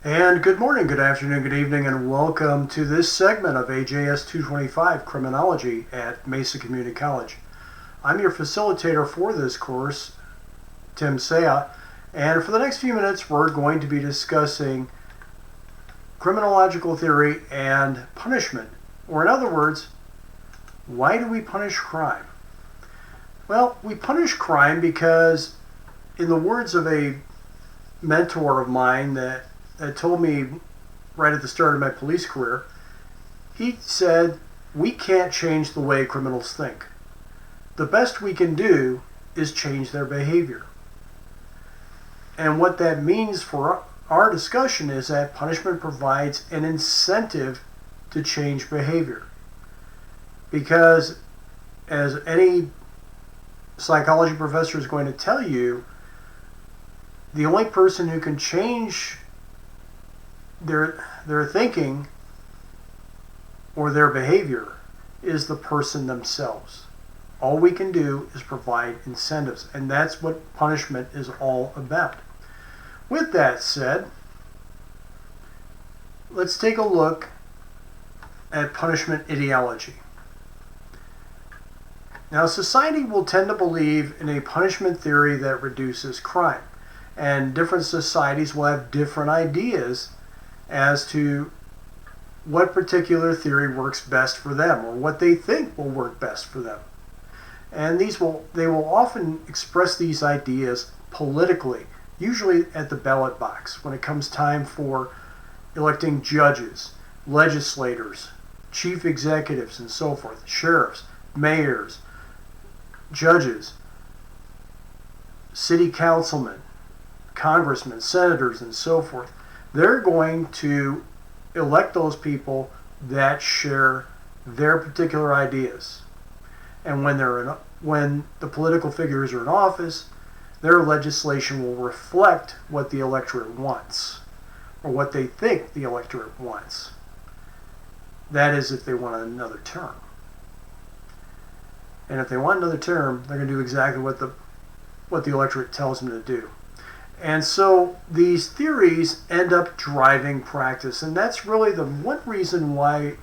And good morning, good afternoon, good evening, and welcome to this segment of AJS 225 Criminology at Mesa Community College. I'm your facilitator for this course, Tim Saya, and for the next few minutes we're going to be discussing criminological theory and punishment. Or in other words, why do we punish crime? Well, we punish crime because, in the words of a mentor of mine that told me right at the start of my police career, he said, we can't change the way criminals think. The best we can do is change their behavior. And what that means for our discussion is that punishment provides an incentive to change behavior. Because, as any psychology professor is going to tell you, the only person who can change their thinking or their behavior is the person themselves. All we can do is provide incentives, and that's what punishment is all about. With that said, let's take a look at punishment ideology. Now, society will tend to believe in a punishment theory that reduces crime, and different societies will have different ideas as to what particular theory works best for them, or what they think will work best for them. And they will often express these ideas politically, usually at the ballot box, when it comes time for electing judges, legislators, chief executives, and so forth, sheriffs, mayors, judges, city councilmen, congressmen, senators, and so forth. They're going to elect those people that share their particular ideas. And when the political figures are in office, their legislation will reflect what the electorate wants, or what they think the electorate wants. That is, if they want another term. And if they want another term, they're going to do exactly what the electorate tells them to do. And so these theories end up driving practice, and that's really the one reason why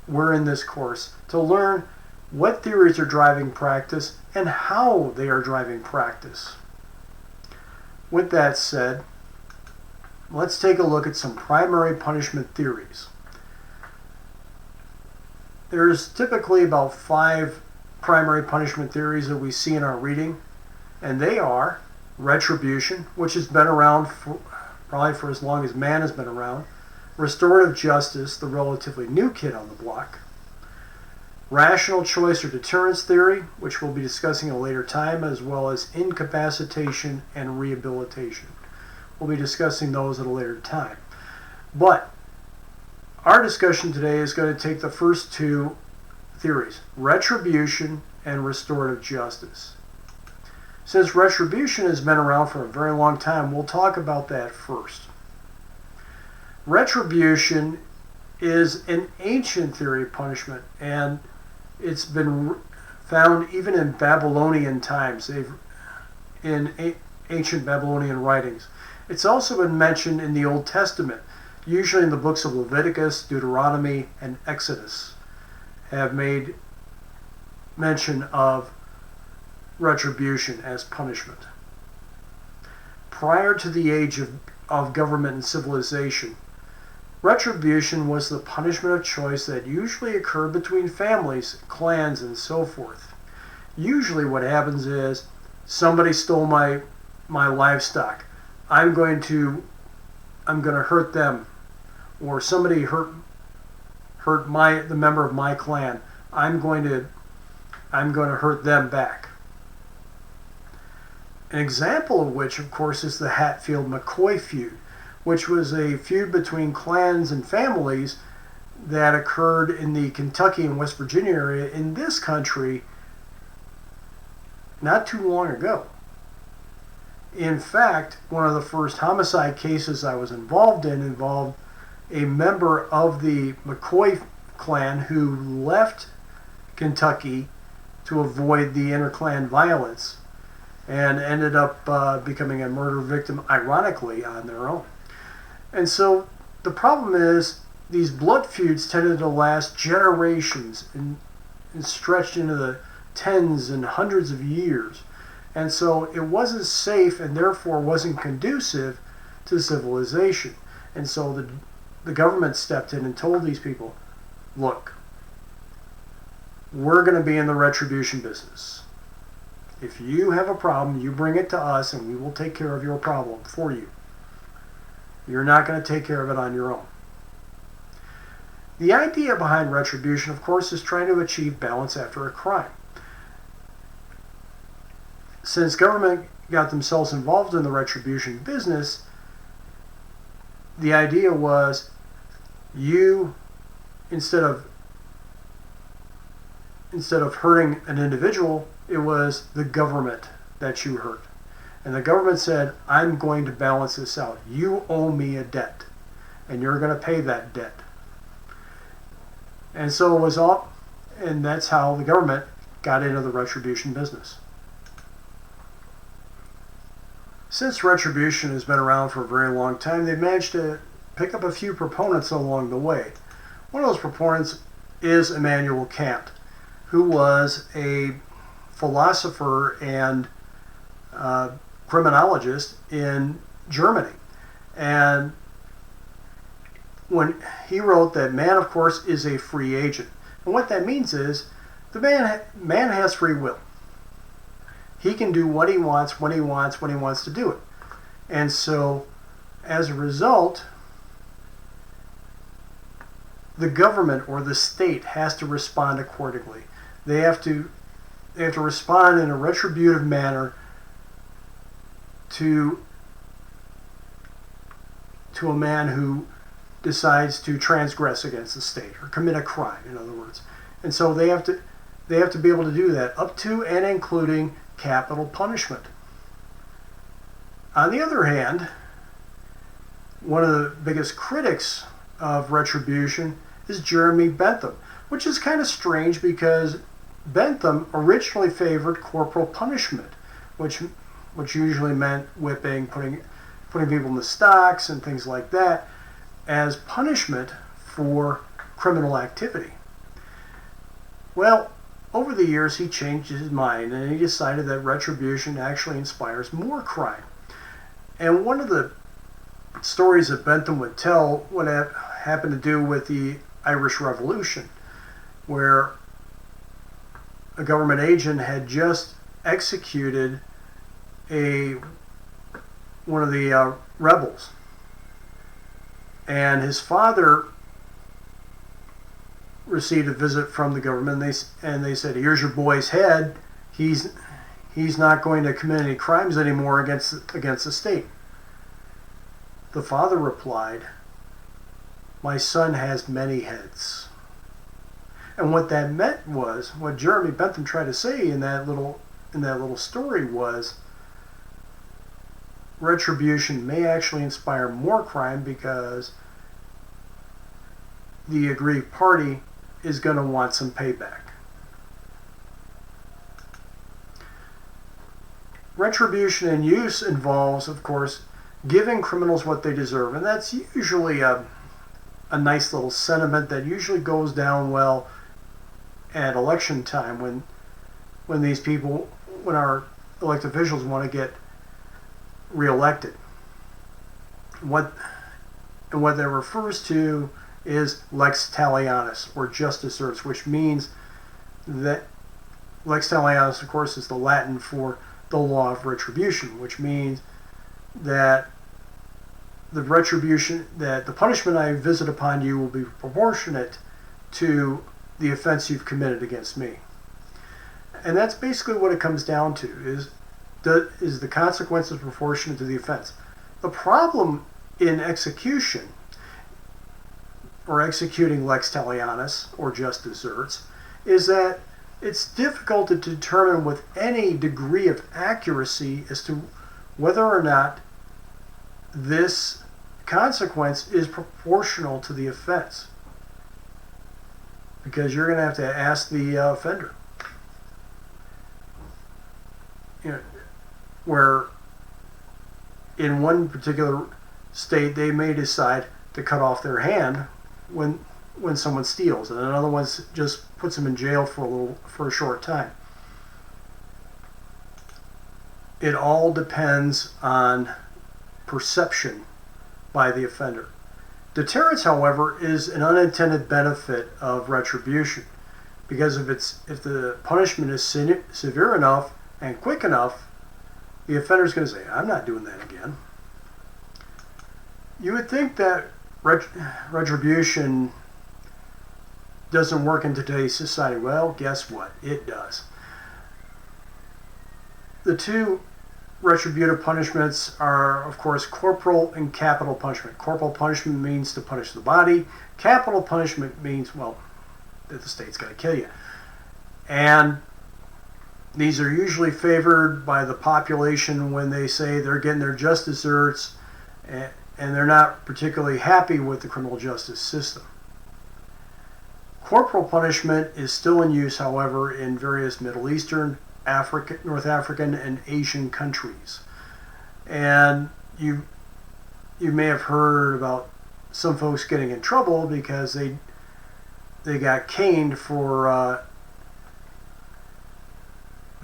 we're in this course, to learn what theories are driving practice and how they are driving practice. With that said, let's take a look at some primary punishment theories. There's typically about 5 primary punishment theories that we see in our reading, and they are retribution, which has been around probably for as long as man has been around. Restorative justice, the relatively new kid on the block. Rational choice or deterrence theory, which we'll be discussing at a later time, as well as incapacitation and rehabilitation. We'll be discussing those at a later time. But our discussion today is going to take the first 2 theories, retribution and restorative justice. Since retribution has been around for a very long time, we'll talk about that first. Retribution is an ancient theory of punishment, and it's been found even in Babylonian times, in ancient Babylonian writings. It's also been mentioned in the Old Testament, usually in the books of Leviticus, Deuteronomy, and Exodus, have made mention of retribution as punishment. Prior to the age of government and civilization, retribution was the punishment of choice that usually occurred between families, clans, and so forth. Usually what happens is, somebody stole my livestock. I'm going to hurt them. Or somebody hurt the member of my clan. I'm going to hurt them back. An example of which, of course, is the Hatfield-Mccoy feud, which was a feud between clans and families that occurred in the Kentucky and West Virginia area in this country not too long ago. In fact, one of the first homicide cases I was involved in involved a member of the Mccoy clan who left Kentucky to avoid the inter-clan violence and ended up becoming a murder victim, ironically, on their own. And so the problem is these blood feuds tended to last generations and stretched into the tens and hundreds of years. And so it wasn't safe and therefore wasn't conducive to civilization. And so the government stepped in and told these people, look, we're going to be in the retribution business. If you have a problem, you bring it to us and we will take care of your problem for you. You're not going to take care of it on your own. The idea behind retribution, of course, is trying to achieve balance after a crime. Since government got themselves involved in the retribution business, the idea was you, instead of hurting an individual, it was the government that you hurt. And the government said, I'm going to balance this out. You owe me a debt, and you're going to pay that debt. And so it was all, and that's how the government got into the retribution business. Since retribution has been around for a very long time, they've managed to pick up a few proponents along the way. One of those proponents is Immanuel Kant, who was a philosopher and criminologist in Germany. And when he wrote that man, of course, is a free agent. And what that means is the man has free will. He can do what he wants, when he wants to do it. And so, as a result, the government or the state has to respond accordingly. They have to respond in a retributive manner to a man who decides to transgress against the state or commit a crime, in other words. And so they have to be able to do that up to and including capital punishment. On the other hand, one of the biggest critics of retribution is Jeremy Bentham, which is kind of strange because Bentham originally favored corporal punishment, which usually meant whipping, putting people in the stocks and things like that, as punishment for criminal activity. Well, over the years he changed his mind and he decided that retribution actually inspires more crime. And one of the stories that Bentham would tell would have happened to do with the Irish Revolution, where a government agent had just executed one of the rebels. And his father received a visit from the government, and they said, here's your boy's head. He's not going to commit any crimes anymore against the state. The father replied, my son has many heads. And what that meant was, what Jeremy Bentham tried to say in that little story was, retribution may actually inspire more crime because the aggrieved party is going to want some payback. Retribution in use involves, of course, giving criminals what they deserve, and that's usually a nice little sentiment that usually goes down well at election time when our elected officials want to get reelected. What that refers to is lex talionis, or just deserts, which means that lex talionis, of course, is the Latin for the law of retribution, which means that the punishment I visit upon you will be proportionate to the offense you've committed against me. And that's basically what it comes down to, is the consequences proportionate to the offense. The problem in execution, or executing lex talionis, or just deserts, is that it's difficult to determine with any degree of accuracy as to whether or not this consequence is proportional to the offense. Because you're going to have to ask the offender. Where in one particular state they may decide to cut off their hand when someone steals, and another one just puts them in jail for a short time. It all depends on perception by the offender. Deterrence, however, is an unintended benefit of retribution, because if the punishment is severe enough and quick enough, the offender is going to say, I'm not doing that again. You would think that retribution doesn't work in today's society. Well, guess what? It does. The two retributive punishments are, of course, corporal and capital punishment. Corporal punishment means to punish the body. Capital punishment means, well, that the state's going to kill you. And these are usually favored by the population when they say they're getting their just desserts, and they're not particularly happy with the criminal justice system. Corporal punishment is still in use, however, in various Middle Eastern, North African, and Asian countries. And you may have heard about some folks getting in trouble because they got caned for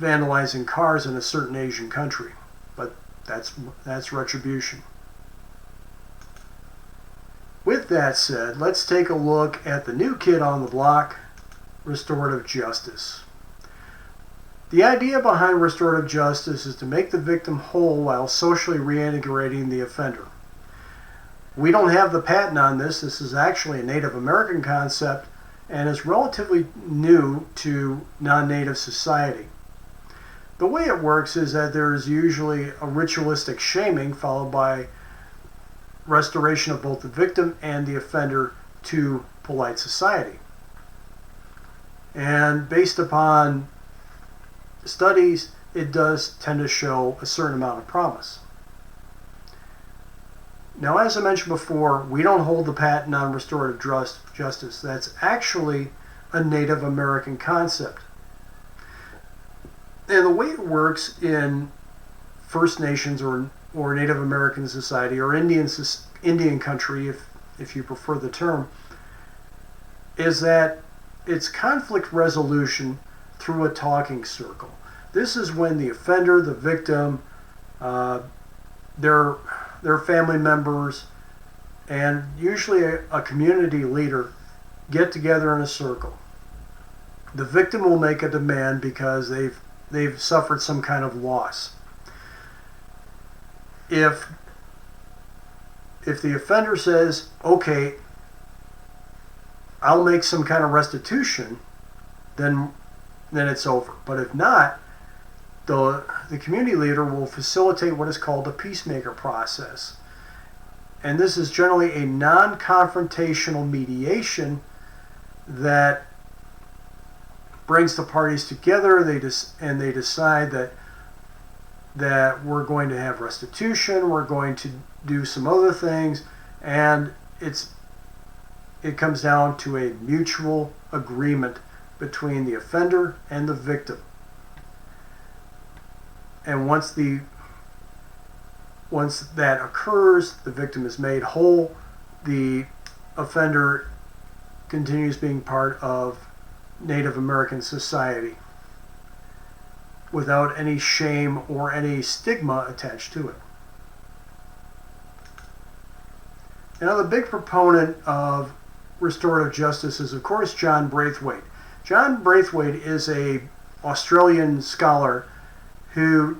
vandalizing cars in a certain Asian country. But that's retribution. With that said, let's take a look at the new kid on the block, restorative justice. The idea behind restorative justice is to make the victim whole while socially reintegrating the offender. We don't have the patent on this. This is actually a Native American concept and is relatively new to non-Native society. The way it works is that there is usually a ritualistic shaming followed by restoration of both the victim and the offender to polite society. And based upon studies, it does tend to show a certain amount of promise. Now, as I mentioned before, we don't hold the patent on restorative justice. That's actually a Native American concept. And the way it works in First Nations or Native American society, or Indian country, if you prefer the term, is that it's conflict resolution through a talking circle. This is when the offender, the victim, their family members, and usually a community leader get together in a circle. The victim will make a demand because they've suffered some kind of loss. If the offender says, okay, I'll make some kind of restitution, then it's over. But if not, the community leader will facilitate what is called the Peacemaker Process. And this is generally a non-confrontational mediation that brings the parties together. They decide that we're going to have restitution, we're going to do some other things, and it comes down to a mutual agreement between the offender and the victim. And once that occurs, the victim is made whole, the offender continues being part of Native American society without any shame or any stigma attached to it. Now, the big proponent of restorative justice is, of course, John Braithwaite. John Braithwaite is an Australian scholar who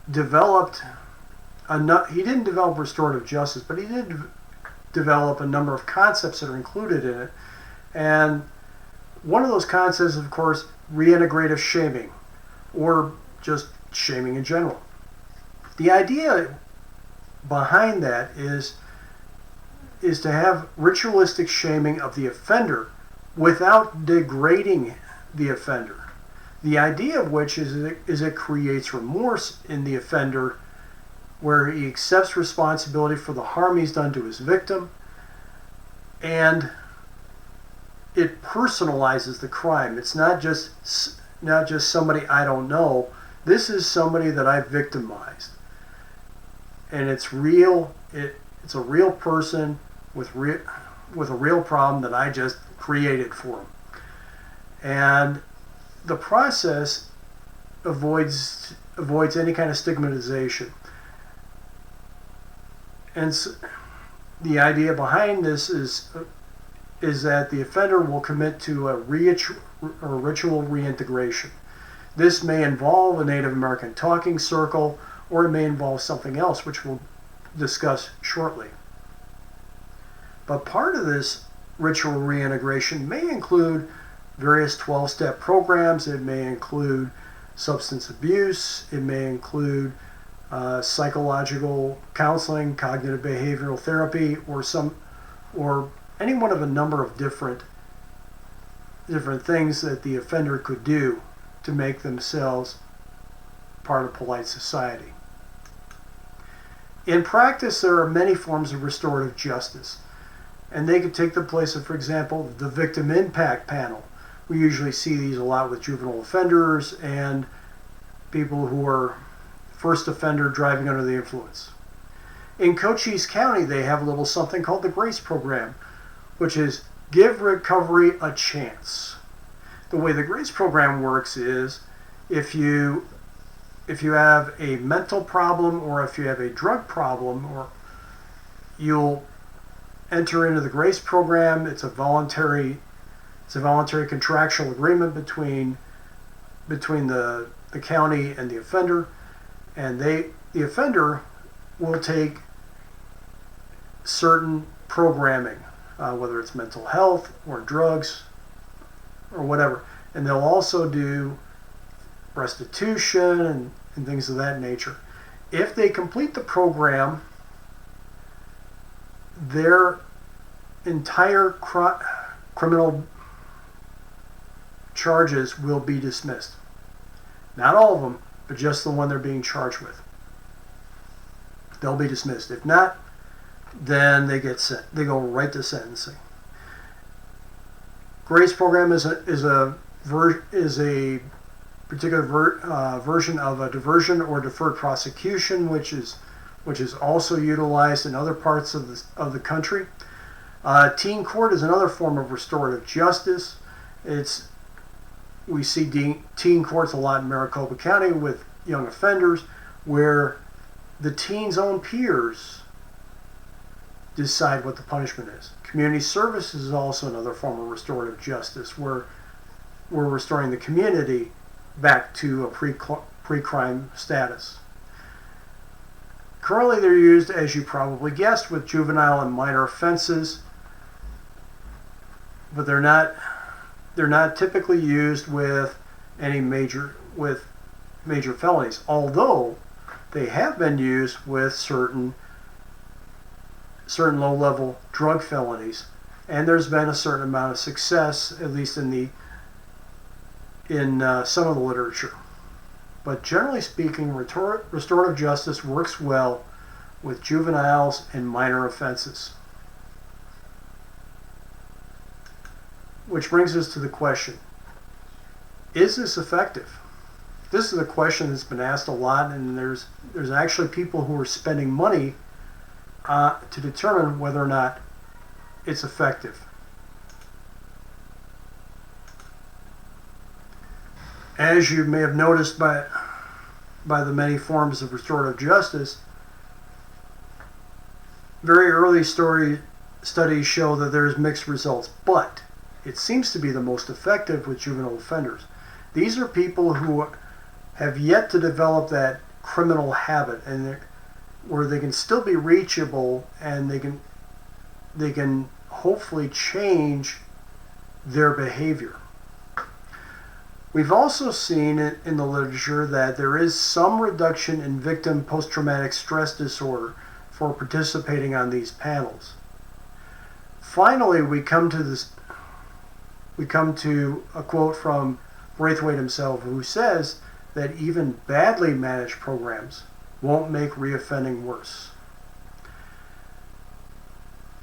developed he didn't develop restorative justice, but he did develop a number of concepts that are included in it. And one of those concepts is, of course, reintegrative shaming, or just shaming in general. The idea behind that is to have ritualistic shaming of the offender without degrading the offender. The idea of which is it creates remorse in the offender, where he accepts responsibility for the harm he's done to his victim, and it personalizes the crime. It's not just somebody I don't know. This is somebody that I've victimized, and it's real. It's a real person with a real problem that I just created for them. And the process avoids any kind of stigmatization. And the idea behind this is that the offender will commit to a ritual reintegration. This may involve a Native American talking circle, or it may involve something else, which we'll discuss shortly. But part of this ritual reintegration may include various 12-step programs. It may include substance abuse. It may include psychological counseling, cognitive behavioral therapy, or any one of a number of different things that the offender could do to make themselves part of polite society. In practice, there are many forms of restorative justice, and they could take the place of, for example, the victim impact panel. We usually see these a lot with juvenile offenders and people who are first offender driving under the influence. In Cochise County, they have a little something called the GRACE program, which is give recovery a chance. The way the GRACE program works is if you have a mental problem or if you have a drug problem, or you'll enter into the GRACE program. It's a voluntary contractual agreement between the county and the offender, and the offender will take certain programming, whether it's mental health or drugs or whatever, and they'll also do restitution and things of that nature. If they complete the program, their entire criminal charges will be dismissed. Not all of them, but just the one they're being charged with. They'll be dismissed. If not, then they go right to sentencing. GRACE program is a particular version of a diversion or deferred prosecution, which is also utilized in other parts of the country. Teen court is another form of restorative justice. We see teen courts a lot in Maricopa County with young offenders, where the teen's own peers decide what the punishment is. Community service is also another form of restorative justice, where we're restoring the community back to a pre-crime status. Currently, they're used, as you probably guessed, with juvenile and minor offenses, but they're not typically used with any major felonies, although they have been used with certain low-level drug felonies, and there's been a certain amount of success, at least in some of the literature. But generally speaking, restorative justice works well with juveniles and minor offenses. Which brings us to the question, is this effective? This is a question that's been asked a lot, and there's actually people who are spending money to determine whether or not it's effective. As you may have noticed by the many forms of restorative justice, very early studies show that there's mixed results, but it seems to be the most effective with juvenile offenders. These are people who have yet to develop that criminal habit, and where they can still be reachable, and they can hopefully change their behavior. We've also seen in the literature that there is some reduction in victim post-traumatic stress disorder for participating on these panels. Finally, we come to a quote from Braithwaite himself, who says that even badly managed programs won't make reoffending worse.